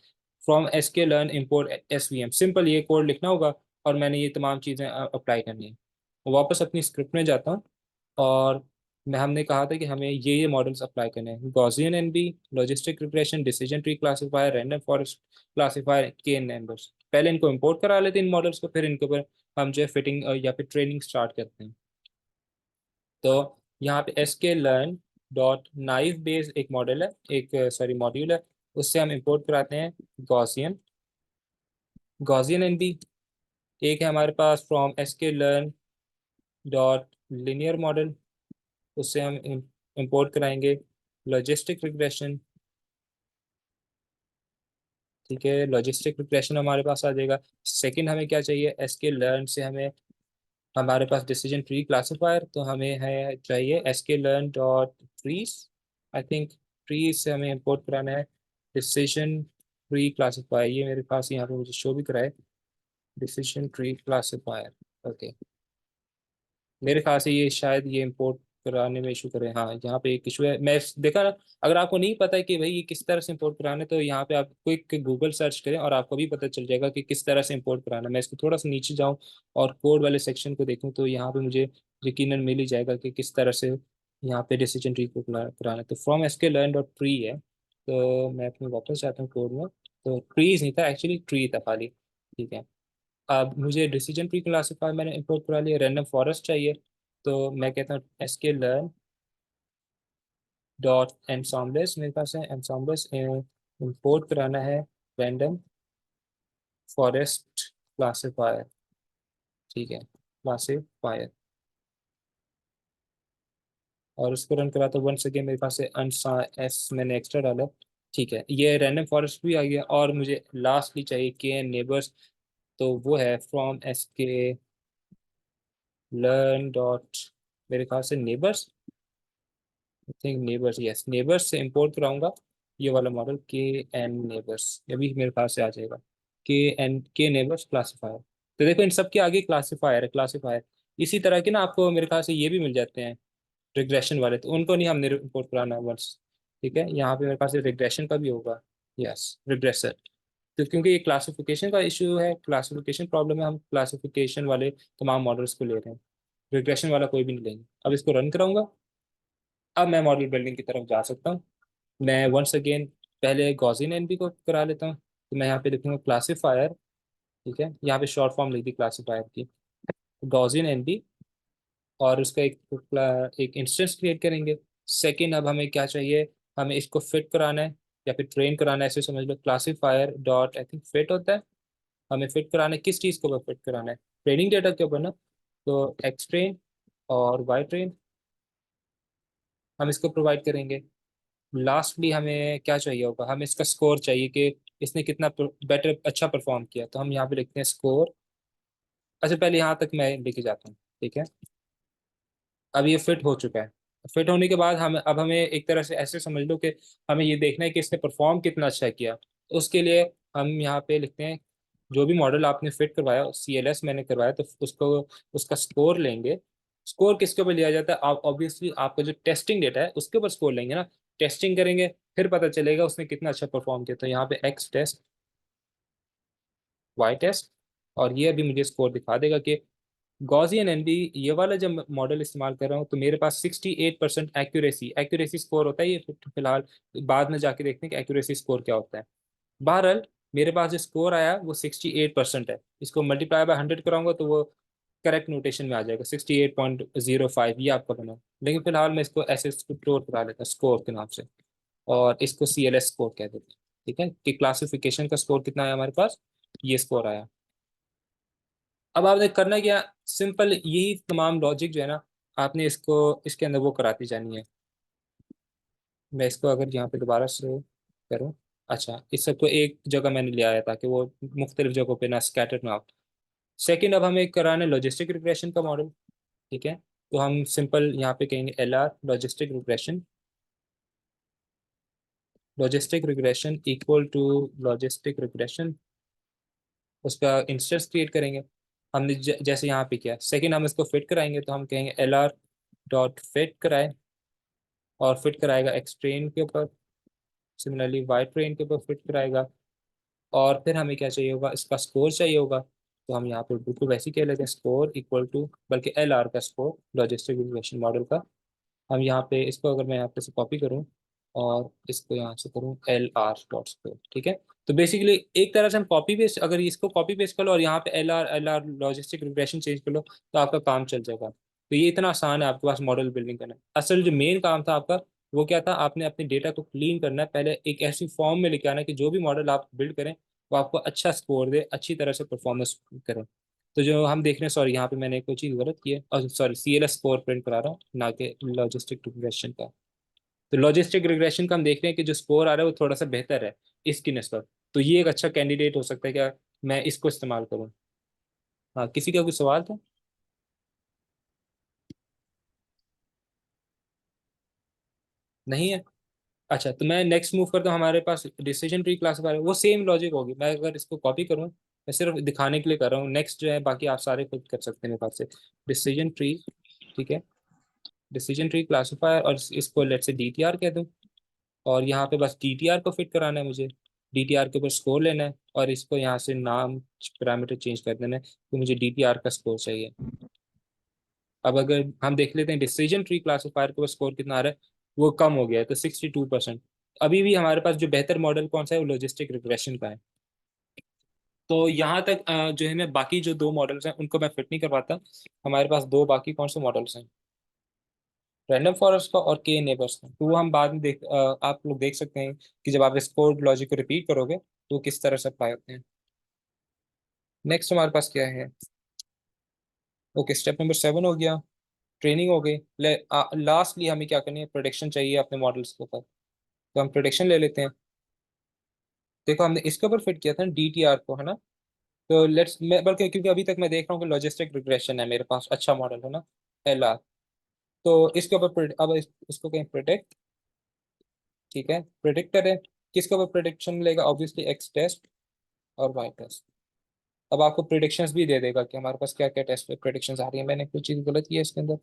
From sklearn import svm, simple ये कोड लिखना होगा और मैंने ये तमाम चीज़ें अप्लाई करनी है। वापस अपनी स्क्रिप्ट में जाता हूँ और मैं हमने कहा था कि हमें ये मॉडल्स अप्लाई करने हैं, Gaussian NB, logistic regression, decision tree classifier, random forest classifier, के नंबर्स। पहले इनको इंपोर्ट करा लेते हैं इन मॉडल्स को, फिर इनके ऊपर हम जो है फिटिंग या फिर ट्रेनिंग स्टार्ट करते हैं। तो यहाँ पे sklearn डॉट नाइव बेस एक मॉडल है, एक सॉरी मॉड्यूल है, उससे हम इंपोर्ट कराते हैं गॉसियन गॉसियन एनबी। एक है हमारे पास from sklearn dot linear model, उससे हम इंपोर्ट कराएंगे लॉजिस्टिक रिग्रेशन, ठीक है। लॉजिस्टिक रिग्रेशन हमारे पास आ जाएगा। सेकंड हमें क्या चाहिए, sklearn से हमें हमारे पास डिसीजन ट्री क्लासिफायर, तो हमें है चाहिए sklearn dot trees. I think trees से हमें इंपोर्ट कराना है डिसीजन ट्री क्लासिफायर, ये मेरे पास यहाँ पे मुझे शो भी कराए, डिसीजन ट्री क्लासिफायर। ओके, मेरे ख्याल से ये शायद ये इंपोर्ट कराने में इशू करे। हाँ, यहाँ पे एक इशू है, मैं देखा ना। अगर आपको नहीं पता है कि भाई ये किस तरह से इंपोर्ट कराना है, तो यहाँ पे आप क्विक गूगल सर्च करें और आपको भी पता चल जाएगा कि किस तरह से इंपोर्ट कराना है। मैं इसको थोड़ा सा नीचे जाऊँ और कोड वाले सेक्शन को देखूँ, तो यहाँ पे मुझे यकीनन मिल ही जाएगा कि किस तरह से यहाँ पे डिसीजन ट्री को कराना है। तो फ्रॉम एसक्यूएल डॉट ट्री है। तो मैं अपने वापस जाता हूँ कोड में। तो ट्रीज नहीं था, एक्चुअली ट्री था खाली। ठीक है, अब मुझे डिसीजन ट्री क्लासिफायर मैंने इंपोर्ट करा लिया, रैंडम फॉरेस्ट चाहिए। तो मैं कहता हूँ एसक्यूएल लर्न डॉट एनसॉम्बलेस, मेरे पास है एनसॉम्बलेस, इंपोर्ट कराना है रैंडम फॉरेस्ट क्लासिफायर। ठीक है, क्लासिफायर, और उसको रन करा तो वंस अगेन मेरे पास है अनसा एस मैंने एक्स्ट्रा डाला। ठीक है, ये रैंडम फॉरेस्ट भी आ गया, और मुझे लास्टली चाहिए के एन नेबर्स। तो वो है फ्रॉम एस के लर्न डॉट, मेरे ख्याल से neighbours, I think neighbours, yes neighbours से इंपोर्ट कराऊंगा ये वाला मॉडल के एन नेबर्स, ये भी मेरे पास से आ जाएगा। के एन के नेबर्स क्लासिफायर। तो देखो इन सब के आगे क्लासिफायर है, क्लासिफायर। इसी तरह के ना आपको मेरे ख्याल से ये भी मिल जाते हैं रिग्रेशन वाले, तो उनको नहीं हमने इंपोर्ट कराना है वर्ड्स। ठीक है, यहाँ पे मेरे पास रिग्रेशन का भी होगा, यस रिग्रेसर। तो क्योंकि ये क्लासिफिकेशन का इशू है, क्लासिफिकेशन प्रॉब्लम है, हम क्लासिफिकेशन वाले तमाम मॉडल्स को ले रहे हैं, रिग्रेशन वाला कोई भी नहीं लेंगे। अब इसको रन कराऊंगा, अब मैं मॉडल बिल्डिंग की तरफ जा सकता हूँ। मैं वंस अगेन पहले गॉसियन एनपी को करा लेता हूँ। तो मैं यहाँ पे लिखूंगा क्लासिफायर। ठीक है, यहाँ पे शॉर्ट फॉर्म लिख दी क्लासिफायर की, गॉसियन एनपी, और उसका एक इंस्टेंस क्रिएट करेंगे। सेकंड, अब हमें क्या चाहिए, हमें इसको फिट कराना है या फिर ट्रेन कराना है, ऐसे समझ लो। Classifier dot I think fit होता है। हमें फिट कराना है किस चीज़ के ऊपर फिट कराना है, ट्रेनिंग डेटा के ऊपर ना। तो एक्स ट्रेन और वाई ट्रेन हम इसको प्रोवाइड करेंगे। लास्टली हमें क्या चाहिए होगा, हमें इसका स्कोर चाहिए कि इसने कितना बेटर अच्छा परफॉर्म किया। तो हम यहाँ पे लिखते हैं स्कोर। अच्छा, पहले यहाँ तक मैं लेके जाता हूँ। ठीक है, अब ये फिट हो चुका है। फिट होने के बाद हम अब हमें एक तरह से ऐसे समझ लो कि हमें ये देखना है कि इसने परफॉर्म कितना अच्छा किया। तो उसके लिए हम यहाँ पे लिखते हैं जो भी मॉडल आपने फिट करवाया, CLS मैंने करवाया, तो उसको उसका स्कोर लेंगे। स्कोर किसके ऊपर लिया जाता है, आप ऑब्वियसली आपका जो टेस्टिंग डेटा है उसके ऊपर स्कोर लेंगे ना। टेस्टिंग करेंगे, फिर पता चलेगा उसने कितना अच्छा परफॉर्म किया। तो यहाँ पे एक्स टेस्ट, वाई टेस्ट, और ये अभी मुझे स्कोर दिखा देगा कि गॉसियन एनबी ये वाला जब मॉडल इस्तेमाल कर रहा हूँ तो मेरे पास 68% एक्यूरेसी स्कोर होता है ये फिलहाल। बाद में जाके देखते हैं कि एक्यूरेसी स्कोर क्या होता है। बहरहाल मेरे पास जो स्कोर आया वो 68% है। इसको मल्टीप्लाई बाय 100 कराऊंगा तो वो करेक्ट नोटेशन में आ जाएगा 68.05, ये आपका बना। लेकिन फिलहाल मैं इसको ऐसे स्टोर करा लेता हूँ स्कोर के नाम से, और इसको CLS स्कोर कह देते हैं। ठीक है, कि क्लासिफिकेशन का स्कोर कितना है हमारे पास, ये स्कोर आया। अब आपने करना क्या, सिंपल यही तमाम लॉजिक जो है ना, आपने इसको इसके अंदर वो कराती जानी है। मैं इसको अगर यहाँ पे दोबारा से करूँ, अच्छा इस सबको एक जगह मैंने ले आया ताकि वो मुख्तलिफ जगहों पे ना स्कैटर ना हो। सेकंड, अब हमें कराना है लॉजिस्टिक रिग्रेशन का मॉडल। ठीक है, तो हम सिंपल यहाँ पे कहेंगे LR logistic regression, logistic regression equal to logistic regression, उसका इंस्टेंस क्रिएट करेंगे। हमने जैसे यहाँ पे किया। सेकंड, हम इसको फिट कराएंगे, तो हम कहेंगे LR डॉट फिट कराए, और फिट कराएगा एक्स ट्रेन के ऊपर, सिमिलरली वाई ट्रेन के ऊपर फिट कराएगा। और फिर हमें क्या चाहिए होगा, इसका स्कोर चाहिए होगा। तो हम यहाँ पे बिल्कुल वैसे ही कह लेते हैं स्कोर इक्वल टू, बल्कि LR का स्कोर लॉजिस्टिक रिग्रेशन मॉडल का। हम यहाँ पे इसको अगर मैं यहाँ पे से कॉपी करूँ और इसको यहाँ से करूँ LR डॉट स्कोर। ठीक है, तो बेसिकली एक तरह से हम कॉपी पेस्ट, अगर इसको कॉपी पेस्ट कर लो और यहाँ पे LR लॉजिस्टिक रिग्रेशन चेंज कर लो तो आपका काम चल जाएगा। तो ये इतना आसान है आपके पास मॉडल बिल्डिंग करना। असल जो मेन काम था आपका वो क्या था, आपने अपने डेटा को क्लीन करना है। पहले एक ऐसी फॉर्म में लेके आना है कि जो भी मॉडल आप बिल्ड करें वो आपको अच्छा स्कोर दे, अच्छी तरह से परफॉर्मेंस करे। तो जो हम देख रहे हैं, सॉरी यहाँ पे मैंने कोई चीज़ गलत की है, और सॉरी CLS स्कोर प्रिंट करा रहा हूँ ना कि लॉजिस्टिक रिग्रेशन का। तो लॉजिस्टिक रिग्रेशन का हम देख रहे हैं कि जो स्कोर आ रहा है वो थोड़ा सा बेहतर है इसकी नस्बत। तो ये एक अच्छा कैंडिडेट हो सकता है, क्या मैं इसको इस्तेमाल करूँ। हाँ, किसी का कोई सवाल था? नहीं है? अच्छा, तो मैं नेक्स्ट मूव करता हूँ। हमारे पास डिसीजन ट्री क्लासिफायर, वो सेम लॉजिक होगी। मैं अगर इसको कॉपी करूँ, मैं सिर्फ दिखाने के लिए कर रहा हूँ। नेक्स्ट जो है बाकी आप सारे खुद कर सकते हैं मेरे पास से। डिसीजन ट्री, ठीक है, डिसीजन ट्री क्लासिफायर, और इसको लेट से DTR कह दूँ। और यहाँ पे बस DTR को फिट कराना है मुझे। DTR के ऊपर स्कोर लेना है, और इसको यहाँ से नाम पैरामीटर चेंज कर देना है, तो मुझे DTR का स्कोर चाहिए। अब अगर हम देख लेते हैं डिसीजन ट्री क्लासिफायर के ऊपर स्कोर कितना आ रहा है, वो कम हो गया है, तो 62%। अभी भी हमारे पास जो बेहतर मॉडल कौन सा है, वो लॉजिस्टिक रिग्रेशन का है। तो यहाँ तक जो है, मैं बाकी जो दो मॉडल्स हैं उनको मैं फिट नहीं करवाता। हमारे पास दो बाकी कौन से मॉडल्स हैं, रैंडम फॉरेस्ट का और के नेबर्स का। तो वो हम बाद में आप लोग देख सकते हैं कि जब आप स्कोर लॉजिक को रिपीट करोगे तो वो किस तरह से अप्लाई होते हैं। नेक्स्ट हमारे पास क्या है, ओके, स्टेप नंबर 7 हो गया, ट्रेनिंग हो गई। लास्टली हमें क्या करनी है, प्रोडिक्शन चाहिए अपने मॉडल्स के ऊपर। तो हम प्रोडिक्शन ले लेते हैं। देखो हमने इसके ऊपर फिट किया था ना DTR को, है ना। तो लेट्स, मैं बल्कि क्योंकि अभी तक मैं देख रहा हूँ कि लॉजिस्टिक रिग्रेशन है मेरे पास, अच्छा मॉडल है ना, LR। तो इसके ऊपर अब इसको कहें प्रिडिक्ट, ठीक है, प्रिडिक्टर है। किसके ऊपर प्रिडिक्शन लेगा, ऑब्वियसली X टेस्ट और Y टेस्ट। अब आपको प्रिडिक्शंस भी दे देगा कि हमारे पास क्या क्या टेस्ट पे प्रिडिक्शंस आ रही है। मैंने कुछ चीज़ गलत की है इसके अंदर।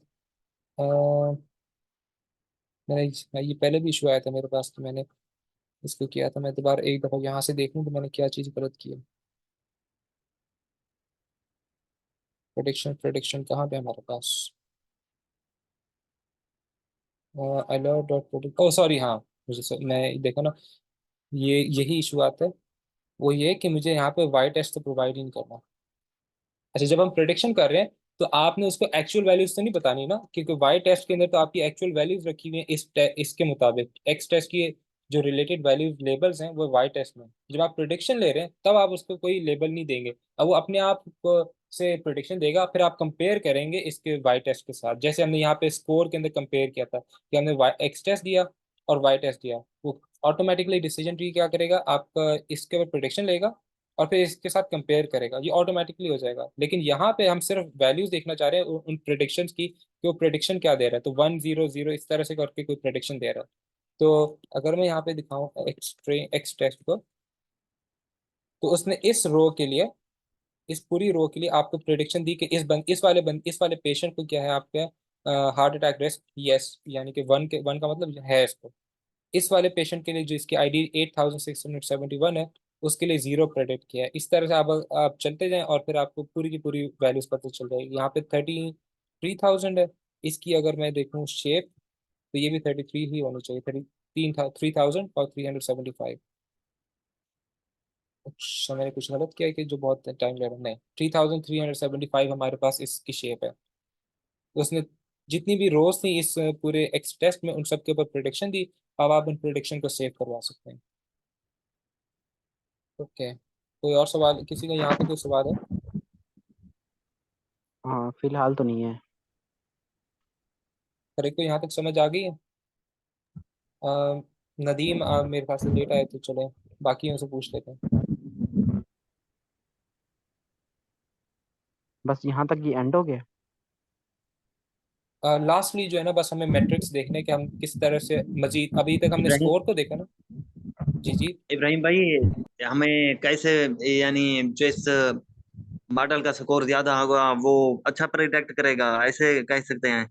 मैंने ये पहले भी इशू आया था मेरे पास, तो मैंने इसको किया था। मैं दोबारा एक दफ़ा यहाँ से देख लूँ तो मैंने क्या चीज़ गलत की है। प्रिडिक्शन, प्रिडिक्शन कहाँ पे हमारे पास, अलर्ट डॉट प्रिडिक्ट, ओ सॉरी, हाँ, मैं देखो ना, ये यही इशू आता है। वो ये कि मुझे यहाँ पे वाई टेस्ट तो प्रोवाइड ही नहीं करना। अच्छा, जब हम प्रिडिक्शन कर रहे हैं तो आपने उसको एक्चुअल वैल्यूज तो नहीं बतानी ना, क्योंकि वाई टेस्ट के अंदर तो आपकी एक्चुअल वैल्यूज रखी हुई हैं इसके मुताबिक। एक्स टेस्ट की जो रिलेटेड वैल्यूज लेबल्स हैं वो वाई टेस्ट में। जब आप प्रिडिक्शन ले रहे हैं तब आप उसको कोई लेबल नहीं देंगे। अब वो अपने आप को से प्रिडिक्शन देगा, फिर आप कंपेयर करेंगे इसके वाई टेस्ट के साथ। जैसे हमने यहाँ पे स्कोर के अंदर कंपेयर किया था कि हमने वाई एक्स टेस्ट दिया और वाई टेस्ट दिया, वो ऑटोमेटिकली डिसीजन ट्री क्या करेगा, आपका इसके ऊपर प्रिडिक्शन लेगा और फिर इसके साथ कंपेयर करेगा। ये ऑटोमेटिकली हो जाएगा। लेकिन यहाँ पे हम सिर्फ वैल्यूज देखना चाह रहे हैं उन प्रिडिक्शंस की, कि वो प्रिडिक्शन क्या दे रहा है। तो 1 0 0 इस तरह से करके कोई प्रिडिक्शन दे रहा है। तो अगर मैं यहाँ पे दिखाऊँ एक्स टेस्ट को, तो उसने इस रो के लिए, इस पूरी रो के लिए आपको प्रिडिक्शन दी कि इस वाले पेशेंट को क्या है, आपके हार्ट अटैक रिस्क यस, यानी कि 1 का मतलब है इसको। इस वाले पेशेंट के लिए जो इसकी ID 8671 है, उसके लिए 0 प्रेडिक्ट किया है। इस तरह से आप चलते जाएं और फिर आपको पूरी की पूरी वैल्यूज पता चल जाएगी। यहाँ पे 33,000 है। इसकी अगर मैं देखूँ शेप, तो ये भी 33 ही होनी चाहिए, 3,000 और 375। अच्छा, मैंने कुछ गलत किया है कि जो बहुत टाइम ले रहा है, नहीं, 3,375 हमारे पास इसकी शेप है। तो उसने जितनी भी रोज थी इस पूरे एक्स टेस्ट में, उन सब के ऊपर प्रिडिक्शन दी। अब आप उन प्रिडिक्शन को सेव करवा सकते हैं। ओके, कोई और सवाल किसी का यहाँ पे कोई सवाल है? हाँ, फिलहाल तो नहीं है। हर एक को यहाँ तक समझ आ गई है? अ, नदीम मेरे पास से लेट आए, तो चले बाकियों से पूछ लेते हैं। बस यहाँ तक ये एंड हो गया। लास्टली जो है ना, बस हमें मैट्रिक्स देखने के हम किस तरह से मजीद, अभी तक हमने इब्राहिम स्कोर को देखा ना। जी जी। इब्राहिम भाई, हमें कैसे, यानी जो इस मॉडल का स्कोर ज्यादा होगा वो अच्छा प्रिडिक्ट करेगा, ऐसे कह सकते हैं?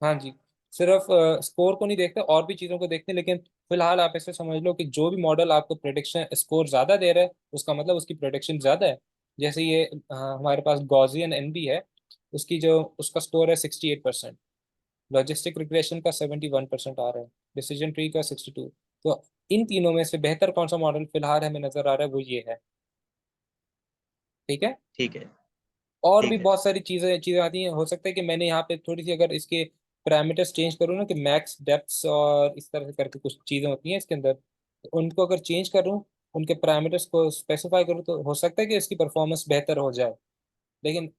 हाँ जी, सिर्फ स्कोर को नहीं देखते, और भी चीज़ों को देखते हैं। लेकिन फिलहाल आप ऐसे समझ लो कि जो भी मॉडल आपको प्रोडिक्शन स्कोर ज़्यादा दे रहा है, उसका मतलब उसकी प्रोडिक्शन ज़्यादा है। जैसे ये हमारे पास गॉसियन NB है, उसकी जो उसका स्कोर है 68%, लॉजिस्टिक रिग्रेशन का 71% आ रहा है, डिसीजन ट्री का 62। तो इन तीनों में से बेहतर कौन सा मॉडल फिलहाल हमें नज़र आ रहा है, वो ये है। ठीक है। ठीक है। और भी ठीक है। बहुत सारी चीज़ें चीज़ें आती हैं। हो सकता है कि मैंने यहाँ पे थोड़ी सी अगर इसके पैरामीटर्स चेंज करूँ ना, कि मैक्स डेप्थ्स और इस तरह से करके कुछ चीज़ें होती हैं इसके अंदर, तो उनको अगर चेंज करूँ, उनके पैरामीटर्स को स्पेसिफाई करूँ, तो हो सकता है कि इसकी परफॉर्मेंस बेहतर हो जाए। लेकिन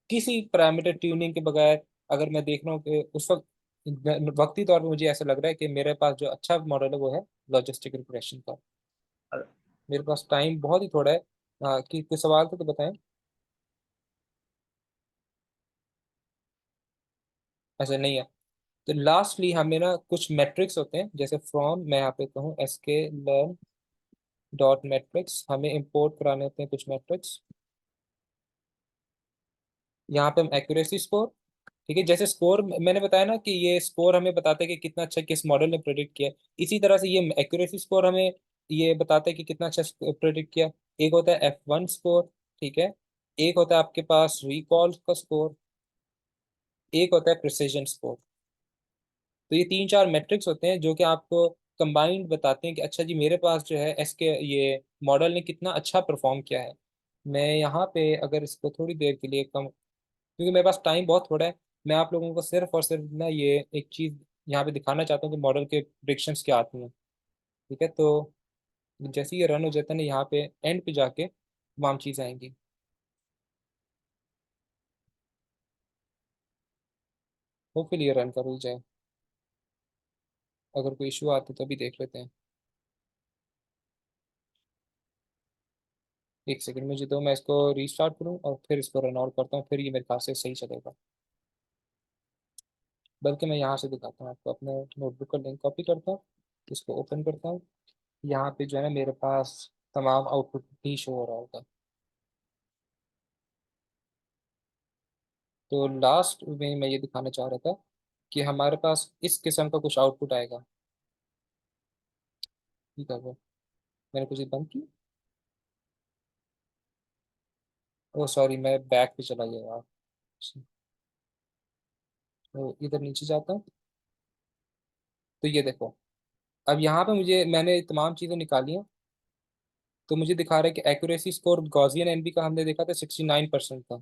किसी पैरामीटर ट्यूनिंग के बगैर अगर मैं देख रहा हूँ कि उस वक्त वक्ती तौर पे मुझे ऐसा लग रहा है कि मेरे पास जो अच्छा मॉडल है वो है लॉजिस्टिक रिग्रेशन का। मेरे पास टाइम बहुत ही थोड़ा है। कि कोई सवाल तो बताएं। ऐसा नहीं है। तो लास्टली हमें ना कुछ मैट्रिक्स होते हैं, जैसे फ्रॉम मैं यहाँ पे कहूँ sklearn डॉट मैट्रिक्स, हमें इंपोर्ट कराने होते हैं कुछ मैट्रिक्स। यहाँ पे हम एक्यूरेसी स्कोर, ठीक है, जैसे स्कोर मैंने बताया ना कि ये स्कोर हमें बताता है कि कितना अच्छा किस मॉडल ने प्रेडिक्ट किया, इसी तरह से ये एक्यूरेसी स्कोर हमें ये बताता है कि कितना अच्छा प्रेडिक्ट किया। एक होता है F1 स्कोर, ठीक है, एक होता है आपके पास रिकॉल का स्कोर, एक होता है प्रिसीजन स्कोर। तो ये 3-4 मैट्रिक्स होते हैं जो कि आपको कंबाइंड बताते हैं कि अच्छा जी मेरे पास जो है एस के ये मॉडल ने कितना अच्छा परफॉर्म किया है। मैं यहाँ पे अगर इसको थोड़ी देर के लिए कम, क्योंकि मेरे पास टाइम बहुत थोड़ा है, मैं आप लोगों को सिर्फ और सिर्फ ना ये एक चीज़ यहाँ पे दिखाना चाहता हूँ कि मॉडल के प्रिडिक्शंस क्या आती हैं। ठीक है, तो जैसे ही ये रन हो जाता है ना, यहाँ पे एंड पे जाके तमाम चीज़ आएंगी। होपफुली ये रन कर हो जाए, अगर कोई इशू आते तो भी देख लेते हैं। एक सेकंड मुझे दो, मैं इसको रीस्टार्ट करूँ और फिर इसको रन आउट करता हूँ, फिर ये मेरे ख्याल से सही चलेगा। बल्कि मैं यहाँ से दिखाता हूँ आपको, अपने नोटबुक का लिंक कॉपी करता हूँ, इसको ओपन करता हूँ। यहाँ पे जो है ना मेरे पास तमाम आउटपुट ही शो हो रहा होगा। तो लास्ट में मैं ये दिखाना चाह रहा था कि हमारे पास इस किस्म का कुछ आउटपुट आएगा। ठीक है, वो मैंने कुछ बंद की, ओ सॉरी मैं बैक पे चला गया यार। तो इधर नीचे जाता हूँ, तो ये देखो, अब यहाँ पे मुझे मैंने तमाम चीज़ें निकाली हैं। तो मुझे दिखा रहा है कि एक्यूरेसी स्कोर गॉसियन एनबी का हमने देखा था 69% था,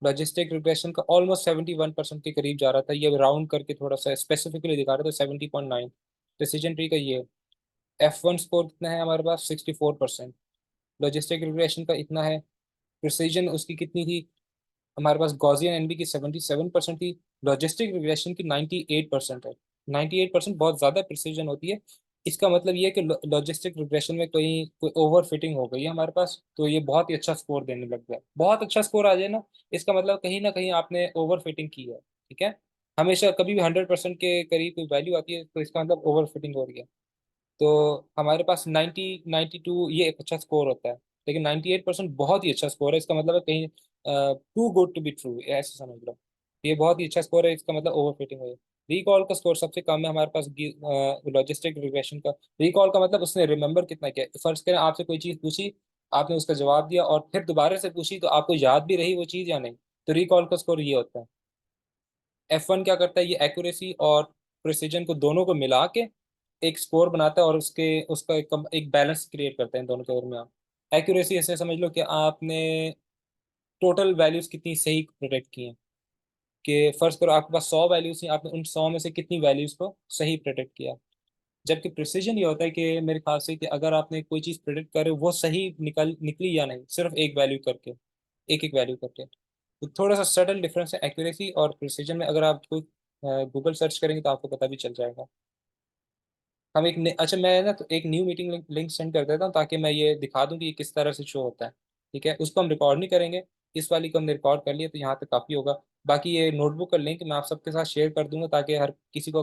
लॉजिस्टिक रिग्रेशन का ऑलमोस्ट 71% के करीब जा रहा था, ये राउंड करके थोड़ा सा स्पेसिफिकली दिखा रहा था 70.9। प्रिसीजन ट्री का ये F1 स्कोर कितना है हमारे पास 64%, लॉजिस्टिक रिग्रेशन का इतना है, प्रिसीजन उसकी कितनी थी हमारे पास गॉसियन एनबी की 77% थी, लॉजिस्टिक रिग्रेशन की 98% है। 98% बहुत ज़्यादा प्रिसीजन होती है। इसका मतलब ये है कि लॉजिस्टिक रिग्रेशन में कोई ओवर फिटिंग हो गई है हमारे पास, तो ये बहुत ही अच्छा स्कोर देने लग गया। बहुत अच्छा स्कोर आ जाए इसका मतलब कहीं ना कहीं आपने ओवर फिटिंग की है। ठीक है, हमेशा कभी भी 100% के करीब कोई वैल्यू आती है तो इसका मतलब ओवर फिटिंग हो रही है। तो हमारे पास 92 ये एक अच्छा स्कोर होता है, लेकिन 98% बहुत ही अच्छा स्कोर है। इसका मतलब है कहीं too good to be true, ऐसे समझ लो। ये बहुत ही अच्छा स्कोर है, इसका मतलब ओवर फिटिंग है। रिकॉल का स्कोर सबसे कम है हमारे पास लॉजिस्टिक रिग्रेशन का। रिकॉल का मतलब उसने रिमेंबर कितना किया। फर्ज करें आपसे कोई चीज़ पूछी, आपने उसका जवाब दिया और फिर दोबारा से पूछी तो आपको याद भी रही वो चीज़ या नहीं, तो रिकॉल का स्कोर ये होता है। F1 क्या करता है, ये एक्यूरेसी और प्रिसीजन को दोनों को मिला के एक स्कोर बनाता है और उसका एक बैलेंस क्रिएट करता है इन दोनों के दरमियान। एक्यूरेसी ऐसे समझ लो कि आपने टोटल वैल्यूज कितनी सही प्रोटेक्ट की हैं, कि फर्ज करो आपके पास 100 वैल्यूज थी, आपने उन 100 में से कितनी वैल्यूज को सही प्रोटेक्ट किया। जबकि प्रिसीजन ये होता है कि मेरे ख्याल से कि अगर आपने कोई चीज़ प्रेडिक्ट करे वो सही निकली या नहीं, सिर्फ एक वैल्यू करके, एक एक वैल्यू करके। तो थोड़ा सा सटल डिफरेंस है एक्यूरेसी और प्रिसीजन में। अगर आप कोई गूगल सर्च करेंगे तो आपको पता भी चल जाएगा। हम अच्छा मैं ना तो एक न्यू मीटिंग लिंक सेंड कर देता हूँ ताकि मैं ये दिखा दूँ कि ये किस तरह से शो होता है। ठीक है, उसको हम रिकॉर्ड नहीं करेंगे, इस वाली को हमने रिकॉर्ड कर लिया तो यहाँ तक काफ़ी होगा। बाकी ये नोटबुक का लिंक मैं आप सबके साथ शेयर कर दूंगा ताकि हर किसी को